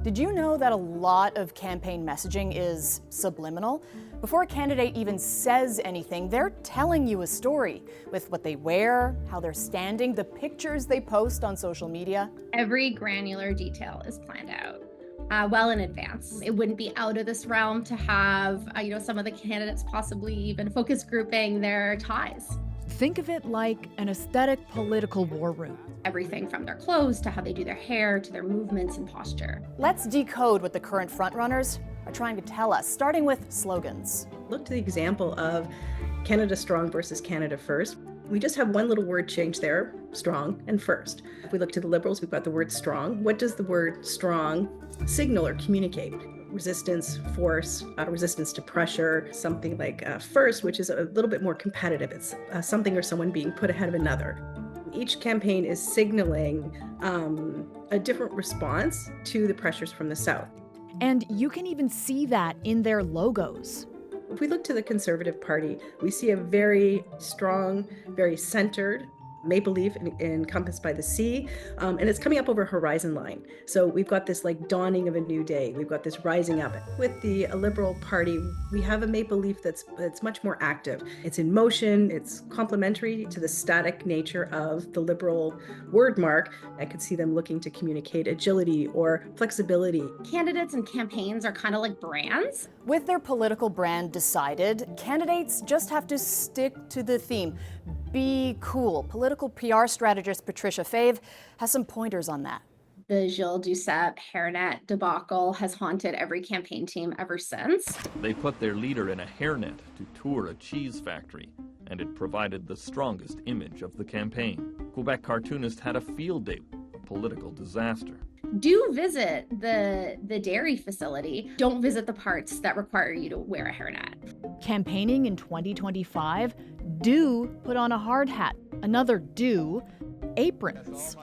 Did you know that a lot of campaign messaging is subliminal? Before a candidate even says anything, they're telling you a story with what they wear, how they're standing, the pictures they post on social media. Every granular detail is planned out well in advance. It wouldn't be out of this realm to have, some of the candidates possibly even focus grouping their ties. Think of it like an aesthetic political war room. Everything from their clothes to how they do their hair to their movements and posture. Let's decode what the current frontrunners are trying to tell us, starting with slogans. Look to the example of Canada Strong versus Canada First. We just have one little word change there, strong and first. If we look to the Liberals, we've got the word strong. What does the word strong signal or communicate? Resistance, force, resistance to pressure, something like first, which is a little bit more competitive. It's something or someone being put ahead of another. Each campaign is signaling a different response to the pressures from the South. And you can even see that in their logos. If we look to the Conservative Party, we see a very strong, very centered maple leaf encompassed by the sea, and it's coming up over a horizon line. So we've got this like dawning of a new day. We've got this rising up. With the Liberal Party, we have a maple leaf that's much more active. It's in motion. It's complementary to the static nature of the Liberal word mark. I could see them looking to communicate agility or flexibility. Candidates and campaigns are kind of like brands. With their political brand decided, candidates just have to stick to the theme. Be cool. Political PR strategist Patricia Fave has some pointers on that. The Gilles Duceppe hairnet debacle has haunted every campaign team ever since. They put their leader in a hairnet to tour a cheese factory, and it provided the strongest image of the campaign. Quebec cartoonist had a field day, a political disaster. Do visit the dairy facility. Don't visit the parts that require you to wear a hairnet. Campaigning in 2025, do put on a hard hat. Another do, aprons.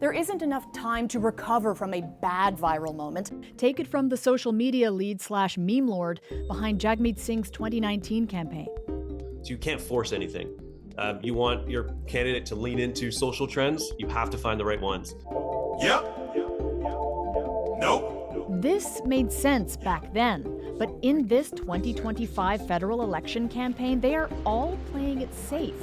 There isn't enough time to recover from a bad viral moment. Take it from the social media lead / meme lord behind Jagmeet Singh's 2019 campaign. So you can't force anything. You want your candidate to lean into social trends, you have to find the right ones. Yep. Nope. This made sense back then, but in this 2025 federal election campaign, they are all playing it safe.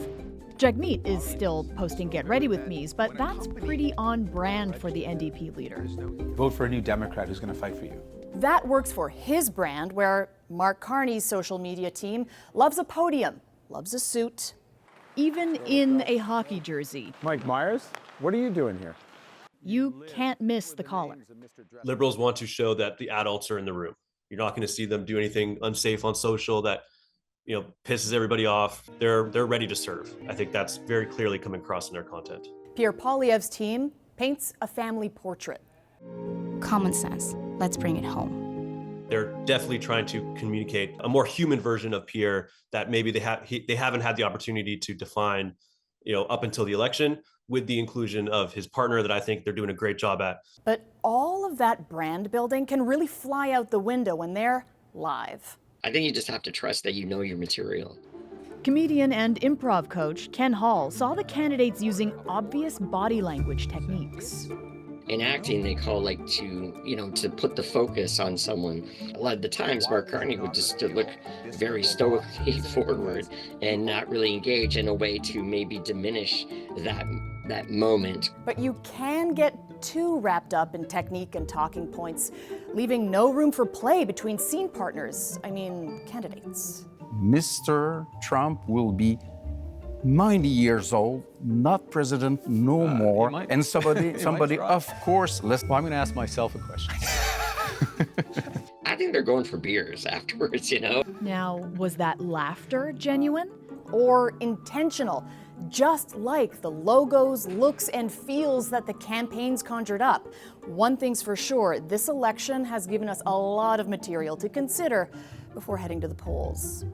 Jagmeet is still posting "Get ready with me's," but that's pretty on brand for the NDP leader. Vote for a new Democrat who's going to fight for you. That works for his brand, where Mark Carney's social media team loves a podium, loves a suit, even in a hockey jersey. Mike Myers, what are you doing here? You can't miss the collar. Liberals want to show that the adults are in the room. You're not going to see them do anything unsafe on social that, pisses everybody off. They're ready to serve. I think that's very clearly coming across in their content. Pierre Poilievre's team paints a family portrait. Common sense. Let's bring it home. They're definitely trying to communicate a more human version of Pierre that maybe they haven't had the opportunity to define, up until the election, with the inclusion of his partner that I think they're doing a great job at. But all of that brand building can really fly out the window when they're live. I think you just have to trust that you know your material. Comedian and improv coach Ken Hall saw the candidates using obvious body language techniques. In acting, they call to put the focus on someone. A lot of the times, Mark Carney would just look very stoically forward and not really engage in a way to maybe diminish that moment. But you can get too wrapped up in technique and talking points, leaving no room for play between scene partners, candidates. Mr. Trump will be 90 years old, not president no more, and somebody of course, well, I'm going to ask myself a question. I think they're going for beers afterwards, Now, was that laughter genuine or intentional? Just like the logos, looks, and feels that the campaigns conjured up. One thing's for sure, this election has given us a lot of material to consider before heading to the polls.